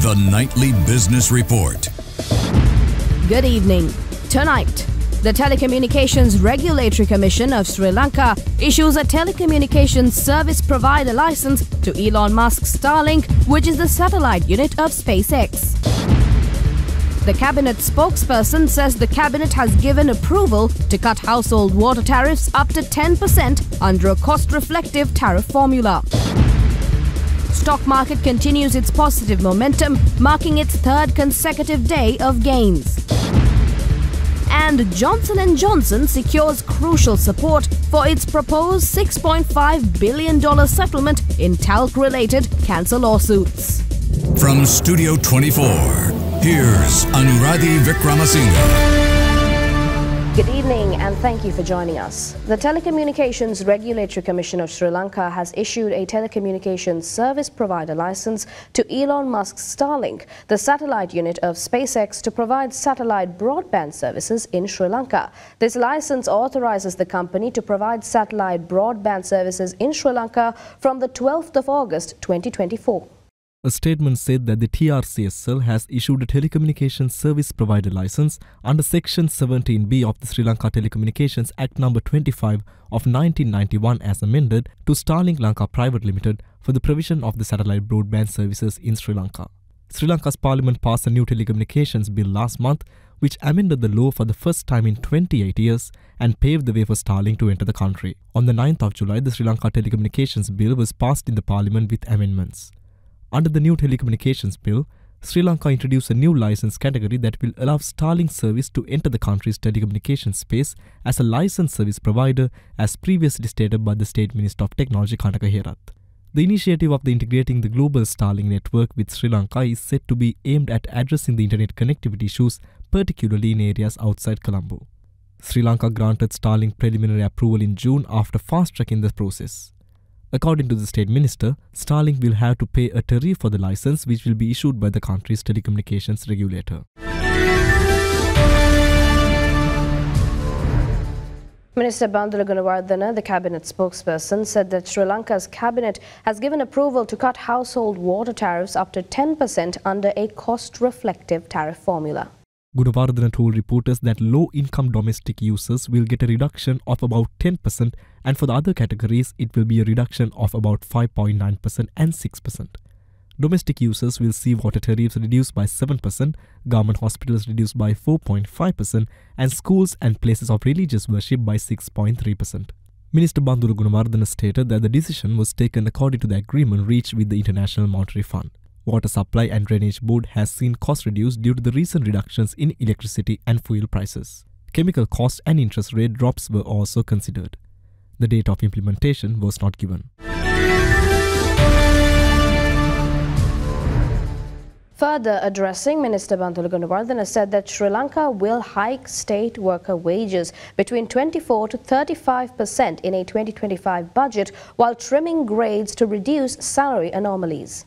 The Nightly Business Report. Good evening. Tonight, the Telecommunications Regulatory Commission of Sri Lanka issues a telecommunications service provider license to Elon Musk's Starlink, which is the satellite unit of SpaceX. The cabinet spokesperson says the cabinet has given approval to cut household water tariffs up to 10% under a cost-reflective tariff formula. Stock market continues its positive momentum, marking its third consecutive day of gains. And Johnson & Johnson secures crucial support for its proposed $6.5 billion settlement in talc-related cancer lawsuits. From Studio 24, here's Anuradhi Vikramasinghe. Good evening and thank you for joining us. The Telecommunications Regulatory Commission of Sri Lanka has issued a telecommunications service provider license to Elon Musk's Starlink, the satellite unit of SpaceX, to provide satellite broadband services in Sri Lanka. This license authorizes the company to provide satellite broadband services in Sri Lanka from the 12th of August 2024. A statement said that the TRCSL has issued a telecommunications service provider license under Section 17B of the Sri Lanka Telecommunications Act No. 25 of 1991 as amended to Starlink Lanka Private Limited for the provision of the satellite broadband services in Sri Lanka. Sri Lanka's parliament passed a new telecommunications bill last month which amended the law for the first time in 28 years and paved the way for Starlink to enter the country. On the 9th of July, the Sri Lanka Telecommunications Bill was passed in the parliament with amendments. Under the new telecommunications bill, Sri Lanka introduced a new license category that will allow Starlink service to enter the country's telecommunications space as a licensed service provider, as previously stated by the State Minister of Technology Kanaka Herath. The initiative of integrating the global Starlink network with Sri Lanka is said to be aimed at addressing the internet connectivity issues, particularly in areas outside Colombo. Sri Lanka granted Starlink preliminary approval in June after fast-tracking the process. According to the State Minister, Starlink will have to pay a tariff for the license which will be issued by the country's telecommunications regulator. Minister Bandula Gunawardena, the cabinet spokesperson, said that Sri Lanka's cabinet has given approval to cut household water tariffs up to 10% under a cost-reflective tariff formula. Gunawardena told reporters that low-income domestic users will get a reduction of about 10%, and for the other categories it will be a reduction of about 5.9% and 6%. Domestic users will see water tariffs reduced by 7%, government hospitals reduced by 4.5%, and schools and places of religious worship by 6.3%. Minister Bandula Gunawardena stated that the decision was taken according to the agreement reached with the International Monetary Fund. Water Supply and Drainage Board has seen costs reduced due to the recent reductions in electricity and fuel prices. Chemical cost and interest rate drops were also considered. The date of implementation was not given. Further addressing, Minister Bandula Gunawardena said that Sri Lanka will hike state worker wages between 24 to 35% in a 2025 budget while trimming grades to reduce salary anomalies.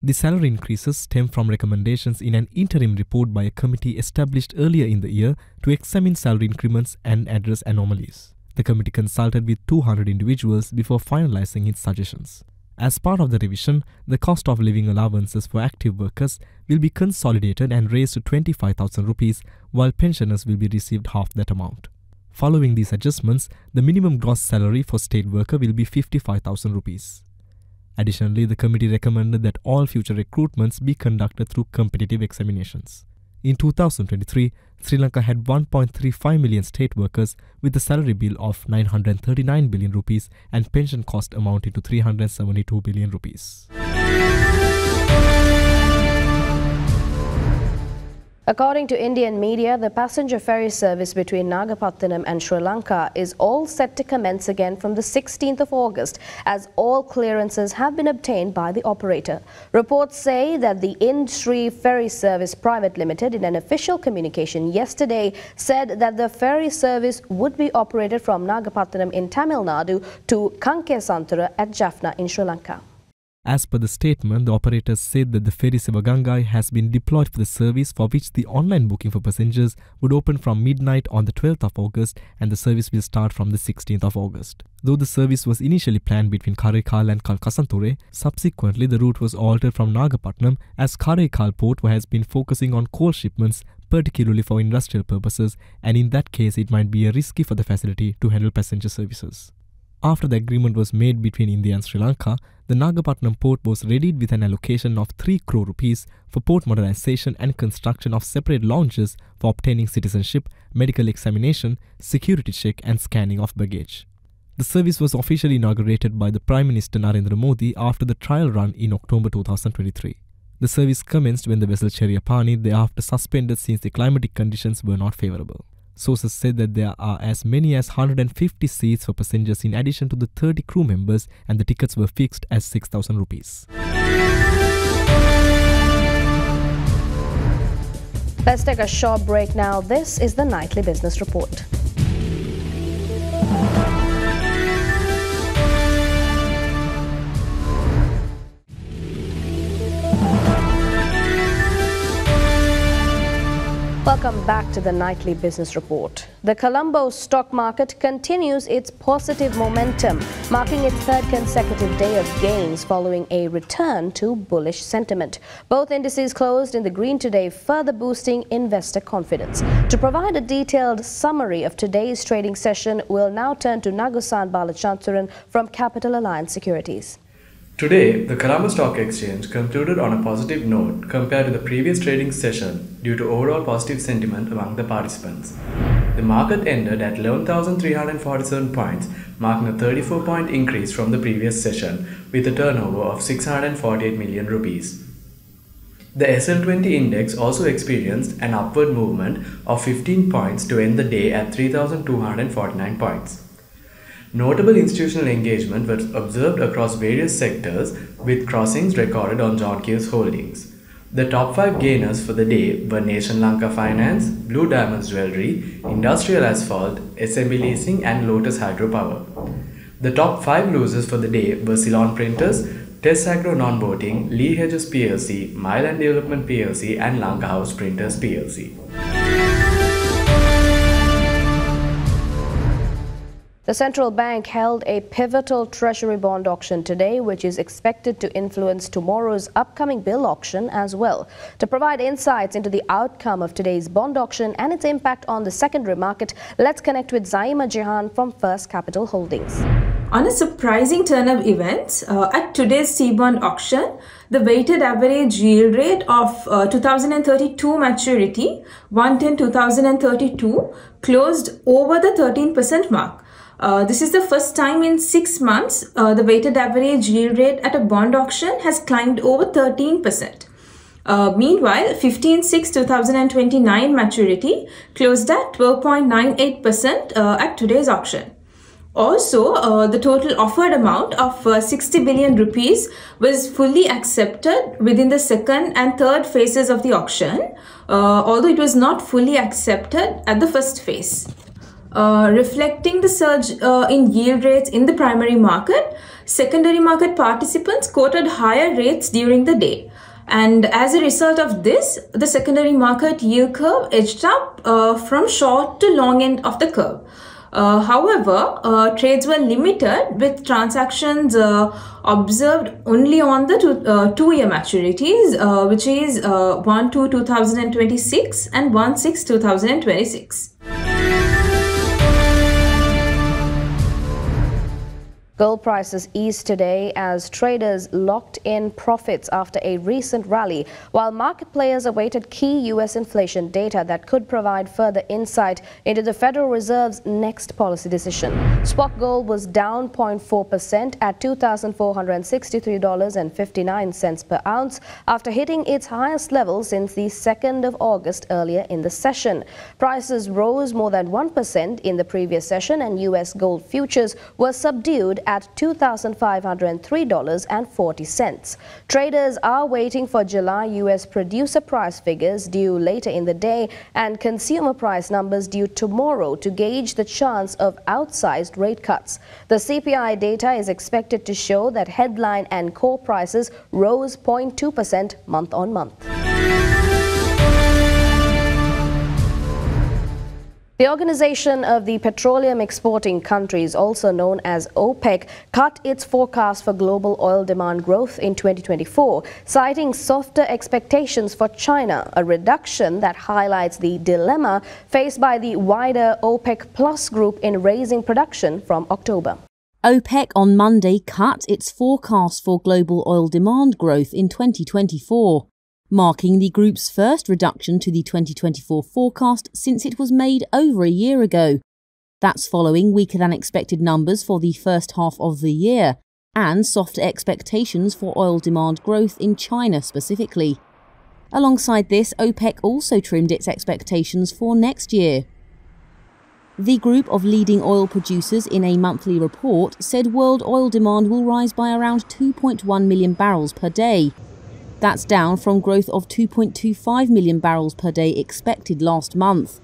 The salary increases stem from recommendations in an interim report by a committee established earlier in the year to examine salary increments and address anomalies. The committee consulted with 200 individuals before finalizing its suggestions. As part of the revision, the cost of living allowances for active workers will be consolidated and raised to 25,000 rupees, while pensioners will be received half that amount. Following these adjustments, the minimum gross salary for state worker will be 55,000 rupees. Additionally, the committee recommended that all future recruitments be conducted through competitive examinations. In 2023, Sri Lanka had 1.35 million state workers with a salary bill of 939 billion rupees and pension cost amounting to 372 billion rupees. According to Indian media, the passenger ferry service between Nagapattinam and Sri Lanka is all set to commence again from the 16th of August as all clearances have been obtained by the operator. Reports say that the Ind-Sri Ferry Service Private Limited, in an official communication yesterday, said that the ferry service would be operated from Nagapattinam in Tamil Nadu to Kankesantara at Jaffna in Sri Lanka. As per the statement, the operators said that the ferry Sivagangai has been deployed for the service, for which the online booking for passengers would open from midnight on the 12th of August and the service will start from the 16th of August. Though the service was initially planned between Karaikal and Kasanture, subsequently the route was altered from Nagapatnam as Karaikal port has been focusing on coal shipments, particularly for industrial purposes, and in that case it might be risky for the facility to handle passenger services. After the agreement was made between India and Sri Lanka, the Nagapatnam port was readied with an allocation of 3 crore rupees for port modernization and construction of separate lounges for obtaining citizenship, medical examination, security check and scanning of baggage. The service was officially inaugurated by the Prime Minister Narendra Modi after the trial run in October 2023. The service commenced when the vessel Cheriapani thereafter suspended since the climatic conditions were not favourable. Sources said that there are as many as 150 seats for passengers in addition to the 30 crew members, and the tickets were fixed as 6,000 rupees. Let's take a short break now. This is the Nightly Business Report. Welcome back to the Nightly Business Report. The Colombo stock market continues its positive momentum, marking its third consecutive day of gains following a return to bullish sentiment. Both indices closed in the green today, further boosting investor confidence. To provide a detailed summary of today's trading session, we'll now turn to Nagusan Balachandran from Capital Alliance Securities. Today, the Colombo Stock Exchange concluded on a positive note compared to the previous trading session due to overall positive sentiment among the participants. The market ended at 11,347 points, marking a 34-point increase from the previous session with a turnover of 648 million rupees. The SL20 index also experienced an upward movement of 15 points to end the day at 3,249 points. Notable institutional engagement was observed across various sectors, with crossings recorded on John Keel's holdings. The top 5 gainers for the day were Nation Lanka Finance, Blue Diamonds Jewellery, Industrial Asphalt, SMB Leasing and Lotus Hydropower. The top 5 losers for the day were Ceylon Printers, Tess Agro Non-Boating, Lee Hedges PLC, Myland Development PLC and Lanka House Printers PLC. The central bank held a pivotal treasury bond auction today, which is expected to influence tomorrow's upcoming bill auction as well. To provide insights into the outcome of today's bond auction and its impact on the secondary market, let's connect with Zaima Jihan from First Capital Holdings. On a surprising turn of events, at today's C-bond auction, the weighted average yield rate of 2032 maturity, 1/10/2032, closed over the 13% mark. This is the first time in 6 months the weighted average yield rate at a bond auction has climbed over 13%. Meanwhile, 15/6/2029 maturity closed at 12.98% at today's auction. Also, the total offered amount of 60 billion rupees was fully accepted within the second and third phases of the auction, although it was not fully accepted at the first phase. Reflecting the surge in yield rates in the primary market, secondary market participants quoted higher rates during the day. And as a result of this, the secondary market yield curve edged up from short to long end of the curve. However, trades were limited with transactions observed only on the two-year maturities, which is 1/2/2026 and 1/6/2026. Gold prices eased today as traders locked in profits after a recent rally, while market players awaited key U.S. inflation data that could provide further insight into the Federal Reserve's next policy decision. Spot gold was down 0.4% at $2,463.59 per ounce after hitting its highest level since the 2nd of August earlier in the session. Prices rose more than 1% in the previous session, and U.S. gold futures were subdued at $2,503.40. Traders are waiting for July U.S. producer price figures due later in the day and consumer price numbers due tomorrow to gauge the chance of outsized rate cuts. The CPI data is expected to show that headline and core prices rose 0.2% month-on-month. The Organization of the Petroleum Exporting Countries, also known as OPEC, cut its forecast for global oil demand growth in 2024, citing softer expectations for China, a reduction that highlights the dilemma faced by the wider OPEC Plus group in raising production from October. OPEC on Monday cut its forecast for global oil demand growth in 2024. Marking the group's first reduction to the 2024 forecast since it was made over a year ago. That's following weaker-than-expected numbers for the first half of the year and softer expectations for oil demand growth in China specifically. Alongside this, OPEC also trimmed its expectations for next year. The group of leading oil producers in a monthly report said world oil demand will rise by around 2.1 million barrels per day. That's down from growth of 2.25 million barrels per day expected last month.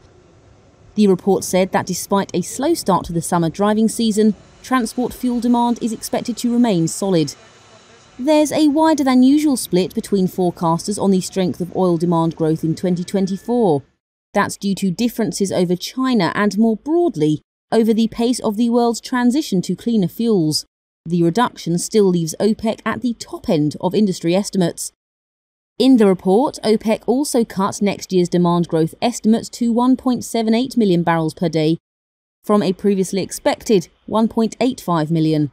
The report said that despite a slow start to the summer driving season, transport fuel demand is expected to remain solid. There's a wider than usual split between forecasters on the strength of oil demand growth in 2024. That's due to differences over China and, more broadly, over the pace of the world's transition to cleaner fuels. The reduction still leaves OPEC at the top end of industry estimates. In the report, OPEC also cut next year's demand growth estimate to 1.78 million barrels per day from a previously expected 1.85 million.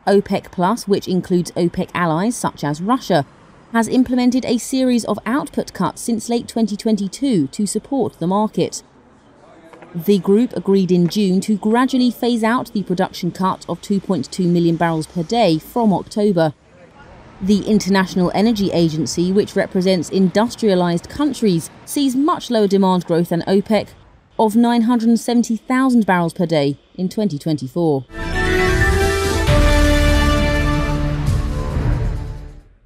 OPEC Plus, which includes OPEC allies such as Russia, has implemented a series of output cuts since late 2022 to support the market. The group agreed in June to gradually phase out the production cut of 2.2 million barrels per day from October. The International Energy Agency, which represents industrialized countries, sees much lower demand growth than OPEC of 970,000 barrels per day in 2024.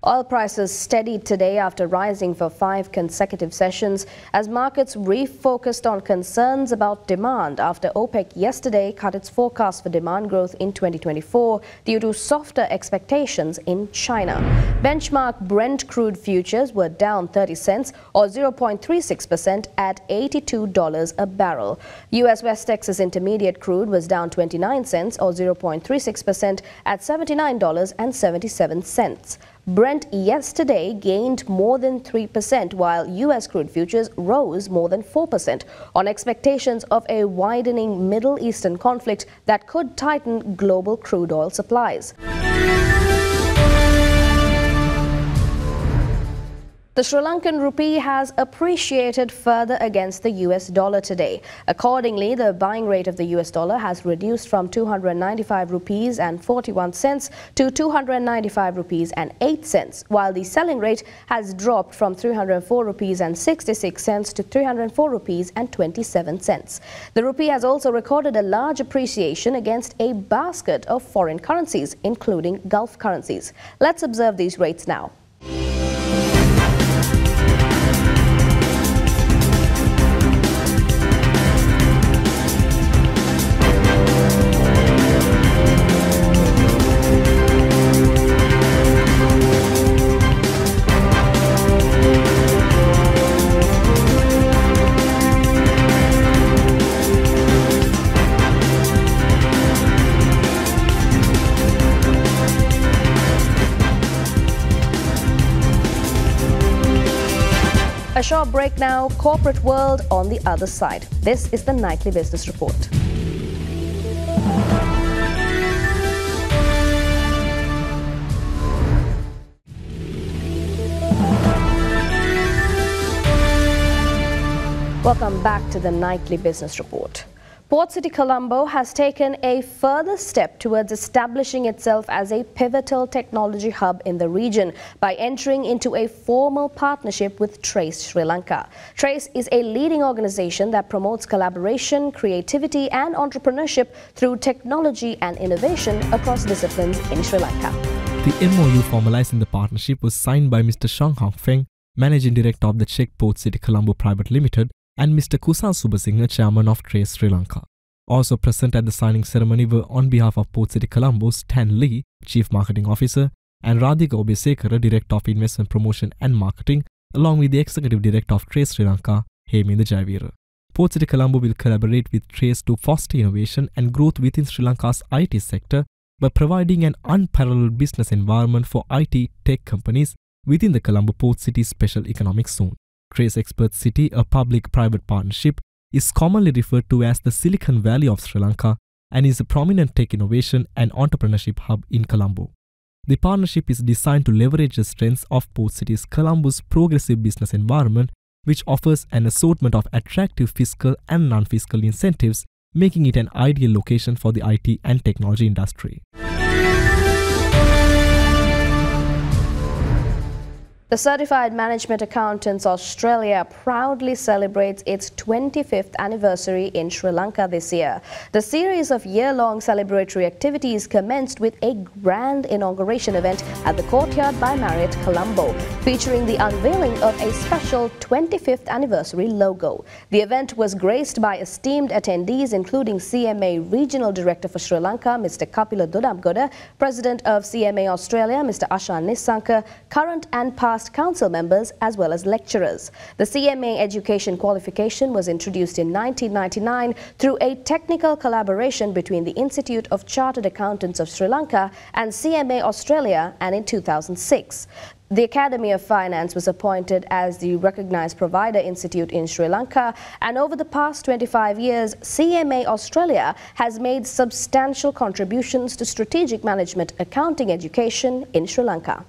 Oil prices steadied today after rising for 5 consecutive sessions as markets refocused on concerns about demand after OPEC yesterday cut its forecast for demand growth in 2024 due to softer expectations in China. Benchmark Brent crude futures were down 30 cents or 0.36% at $82 a barrel. US West Texas Intermediate crude was down 29 cents or 0.36% at $79.77. Brent yesterday gained more than 3%, while U.S. crude futures rose more than 4% on expectations of a widening Middle Eastern conflict that could tighten global crude oil supplies. The Sri Lankan rupee has appreciated further against the US dollar today. Accordingly, the buying rate of the US dollar has reduced from 295 rupees and 41 cents to 295 rupees and 8 cents, while the selling rate has dropped from 304 rupees and 66 cents to 304 rupees and 27 cents. The rupee has also recorded a large appreciation against a basket of foreign currencies, including Gulf currencies. Let's observe these rates now. A short break now, corporate world on the other side. This is the Nightly Business Report. Welcome back to the Nightly Business Report. Port City Colombo has taken a further step towards establishing itself as a pivotal technology hub in the region by entering into a formal partnership with TRACE Sri Lanka. TRACE is a leading organization that promotes collaboration, creativity and entrepreneurship through technology and innovation across disciplines in Sri Lanka. The MOU formalizing the partnership was signed by Mr. Shang Hong Feng, Managing Director of the Czech Port City Colombo Private Limited, and Mr. Kusal Subasinghe, Chairman of TRACE Sri Lanka. Also present at the signing ceremony were, on behalf of Port City Colombo, Stan Lee, Chief Marketing Officer, and Radhika Obesekara, Director of Investment Promotion and Marketing, along with the Executive Director of TRACE Sri Lanka, Heminda Jayavira. Port City Colombo will collaborate with TRACE to foster innovation and growth within Sri Lanka's IT sector by providing an unparalleled business environment for IT tech companies within the Colombo Port City Special Economic Zone. TRACE Expert City, a public-private partnership, is commonly referred to as the Silicon Valley of Sri Lanka and is a prominent tech innovation and entrepreneurship hub in Colombo. The partnership is designed to leverage the strengths of Port City's Colombo's progressive business environment, which offers an assortment of attractive fiscal and non-fiscal incentives, making it an ideal location for the IT and technology industry. The Certified Management Accountants Australia proudly celebrates its 25th anniversary in Sri Lanka this year. The series of year-long celebratory activities commenced with a grand inauguration event at the Courtyard by Marriott Colombo, featuring the unveiling of a special 25th anniversary logo. The event was graced by esteemed attendees including CMA Regional Director for Sri Lanka, Mr. Kapila Dodamgoda, President of CMA Australia, Mr. Ashan Nissanka, current and past council members as well as lecturers. The CMA education qualification was introduced in 1999 through a technical collaboration between the Institute of Chartered Accountants of Sri Lanka and CMA Australia, and in 2006. The Academy of Finance was appointed as the recognized provider institute in Sri Lanka, and over the past 25 years, CMA Australia has made substantial contributions to strategic management accounting education in Sri Lanka.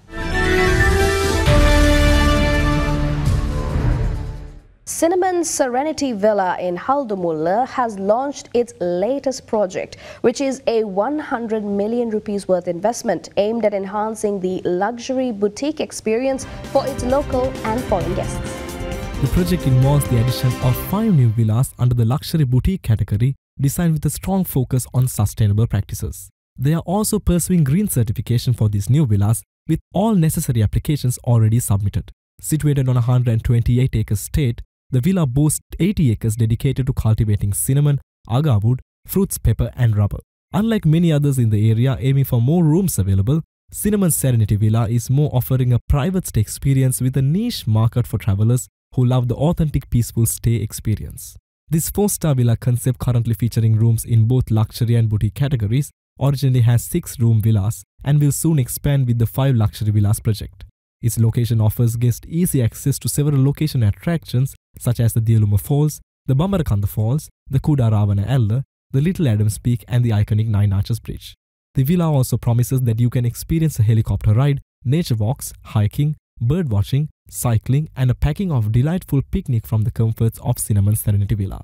Cinnamon's Serenity Villa in Haldumulla has launched its latest project, which is a 100 million rupees worth investment aimed at enhancing the luxury boutique experience for its local and foreign guests. The project involves the addition of 5 new villas under the luxury boutique category, designed with a strong focus on sustainable practices. They are also pursuing green certification for these new villas, with all necessary applications already submitted. Situated on a 128-acre estate, the villa boasts 80 acres dedicated to cultivating cinnamon, agarwood, fruits, pepper and rubber. Unlike many others in the area aiming for more rooms available, Cinnamon's Serenity Villa is more offering a private stay experience with a niche market for travelers who love the authentic peaceful stay experience. This 4-star villa concept, currently featuring rooms in both luxury and boutique categories, originally has 6-room villas and will soon expand with the 5 luxury villas project. Its location offers guests easy access to several location attractions such as the Dialuma Falls, the Bambarakanda Falls, the Kuda Ravana Ella, the Little Adams Peak and the iconic Nine Arches Bridge. The villa also promises that you can experience a helicopter ride, nature walks, hiking, bird watching, cycling and a packing of delightful picnic from the comforts of Cinnamon's Serenity Villa.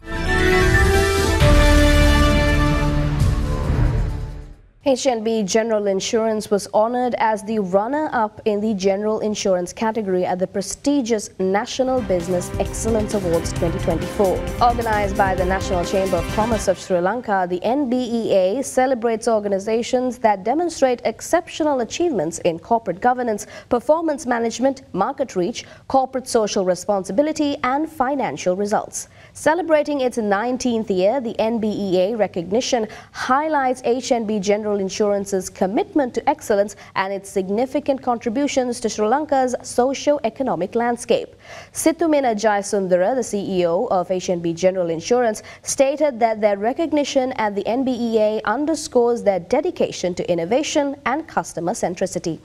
HNB General Insurance was honoured as the runner-up in the General Insurance category at the prestigious National Business Excellence Awards 2024. Organised by the National Chamber of Commerce of Sri Lanka, the NBEA celebrates organisations that demonstrate exceptional achievements in corporate governance, performance management, market reach, corporate social responsibility and financial results. Celebrating its 19th year, the NBEA recognition highlights HNB General Insurance's commitment to excellence and its significant contributions to Sri Lanka's socio-economic landscape. Sithumena Jayasundara, the CEO of HNB General Insurance, stated that their recognition at the NBEA underscores their dedication to innovation and customer centricity.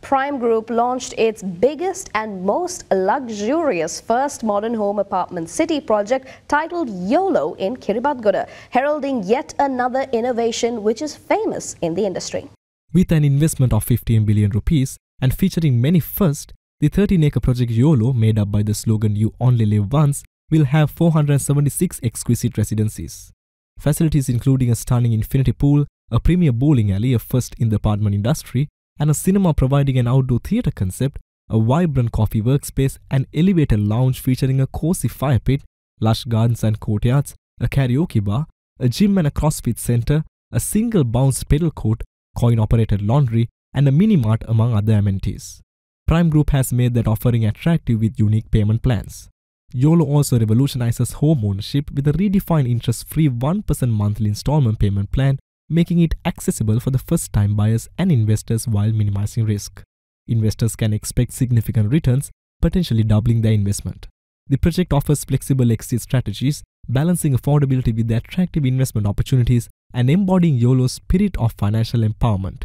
Prime Group launched its biggest and most luxurious first modern home apartment city project titled YOLO in Kiribati, heralding yet another innovation which is famous in the industry. With an investment of 15 billion rupees and featuring many firsts, The 13-acre project YOLO, made up by the slogan "You Only Live Once," will have 476 exquisite residencies. Facilities including a stunning infinity pool, a premier bowling alley, a first in the apartment industry, and a cinema providing an outdoor theatre concept, a vibrant coffee workspace, an elevated lounge featuring a cozy fire pit, lush gardens and courtyards, a karaoke bar, a gym and a CrossFit center, a single bounce pedal court, coin-operated laundry, and a mini-mart among other amenities. Prime Group has made that offering attractive with unique payment plans. YOLO also revolutionizes home ownership with a redefined interest-free 1% monthly installment payment plan, making it accessible for the first-time buyers and investors while minimizing risk. Investors can expect significant returns, potentially doubling their investment. The project offers flexible exit strategies, balancing affordability with the attractive investment opportunities and embodying YOLO's spirit of financial empowerment.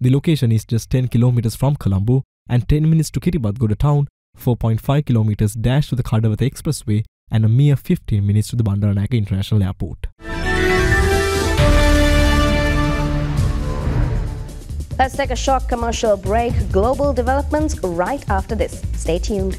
The location is just 10 kilometers from Colombo and 10 minutes to Kiribati town, 4.5 kilometers dash to the Kadawatha Expressway, and a mere 15 minutes to the Bandaranaike International Airport. Let's take a short commercial break. Global developments right after this. Stay tuned.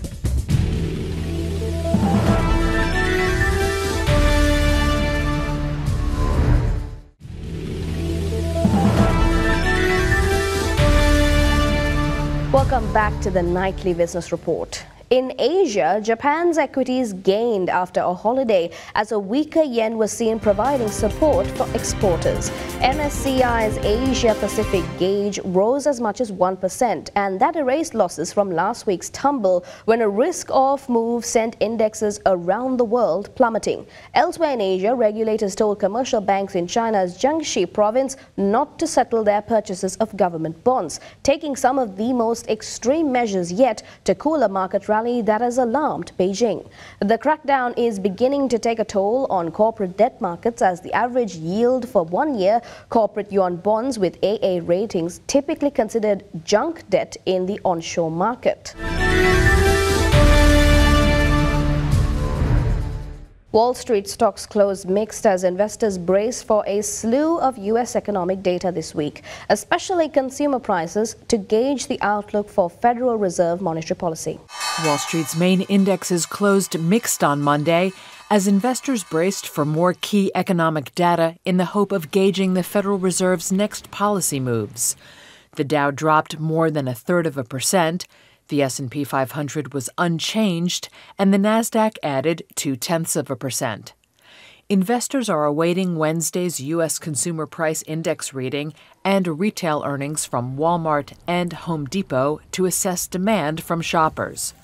Welcome back to the Nightly Business Report. In Asia, Japan's equities gained after a holiday as a weaker yen was seen providing support for exporters. MSCI's Asia-Pacific gauge rose as much as 1%, and that erased losses from last week's tumble when a risk-off move sent indexes around the world plummeting. Elsewhere in Asia, regulators told commercial banks in China's Jiangxi province not to settle their purchases of government bonds, taking some of the most extreme measures yet to cool a market rally that has alarmed Beijing. The crackdown is beginning to take a toll on corporate debt markets as the average yield for 1 year corporate yuan bonds with AA ratings, typically considered junk debt in the onshore market. Wall Street stocks closed mixed as investors brace for a slew of U.S. economic data this week, especially consumer prices, to gauge the outlook for Federal Reserve monetary policy. Wall Street's main indexes closed mixed on Monday as investors braced for more key economic data in the hope of gauging the Federal Reserve's next policy moves. The Dow dropped more than 0.33%. The S&P 500 was unchanged, and the Nasdaq added 0.2%. Investors are awaiting Wednesday's U.S. Consumer Price Index reading and retail earnings from Walmart and Home Depot to assess demand from shoppers.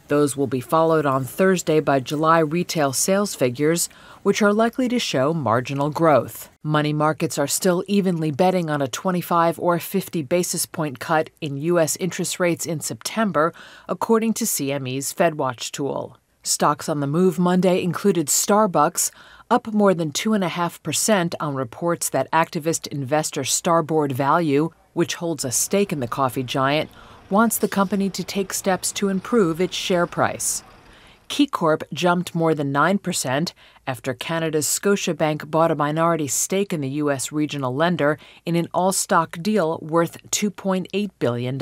Those will be followed on Thursday by July retail sales figures, which are likely to show marginal growth. Money markets are still evenly betting on a 25 or 50 basis point cut in U.S. interest rates in September, according to CME's FedWatch tool. Stocks on the move Monday included Starbucks, up more than 2.5% on reports that activist investor Starboard Value, which holds a stake in the coffee giant, wants the company to take steps to improve its share price. KeyCorp jumped more than 9% after Canada's Scotiabank bought a minority stake in the U.S. regional lender in an all-stock deal worth $2.8 billion.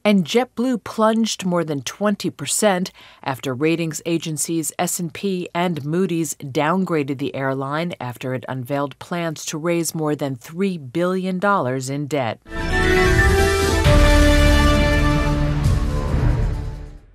And JetBlue plunged more than 20% after ratings agencies S&P and Moody's downgraded the airline after it unveiled plans to raise more than $3 billion in debt.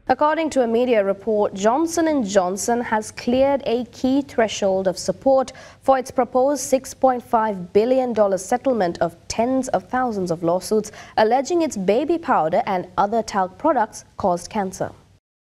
According to a media report, Johnson & Johnson has cleared a key threshold of support for its proposed $6.5 billion settlement of tens of thousands of lawsuits alleging its baby powder and other talc products caused cancer.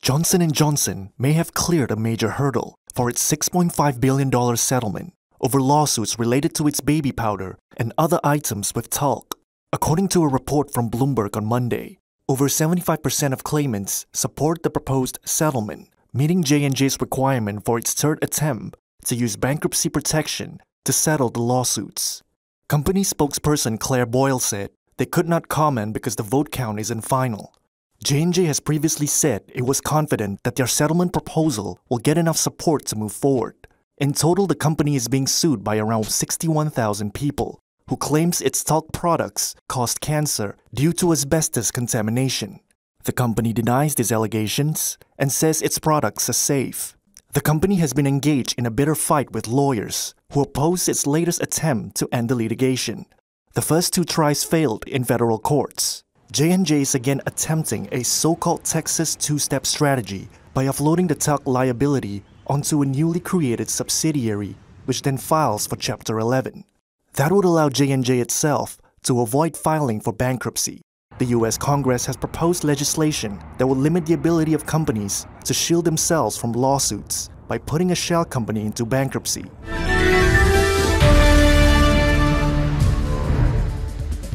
Johnson & Johnson may have cleared a major hurdle for its $6.5 billion settlement over lawsuits related to its baby powder and other items with talc. According to a report from Bloomberg on Monday, over 75% of claimants support the proposed settlement, meeting J&J's requirement for its third attempt to use bankruptcy protection to settle the lawsuits. Company spokesperson Claire Boyle said they could not comment because the vote count isn't final. J&J has previously said it was confident that their settlement proposal will get enough support to move forward. In total, the company is being sued by around 61,000 people, who claims its talc products caused cancer due to asbestos contamination. The company denies these allegations and says its products are safe. The company has been engaged in a bitter fight with lawyers who oppose its latest attempt to end the litigation. The first two tries failed in federal courts. J&J is again attempting a so-called Texas two-step strategy by offloading the talc liability onto a newly created subsidiary, which then files for Chapter 11. That would allow J&J itself to avoid filing for bankruptcy. The US Congress has proposed legislation that will limit the ability of companies to shield themselves from lawsuits by putting a shell company into bankruptcy.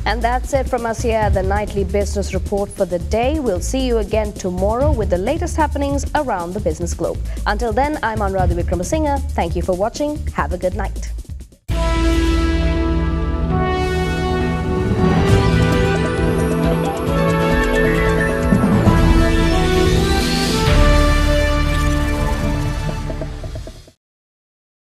And that's it from us here at the Nightly Business Report for the day. We'll see you again tomorrow with the latest happenings around the business globe. Until then, I'm Anuradhi Vikramasinghe. Thank you for watching. Have a good night.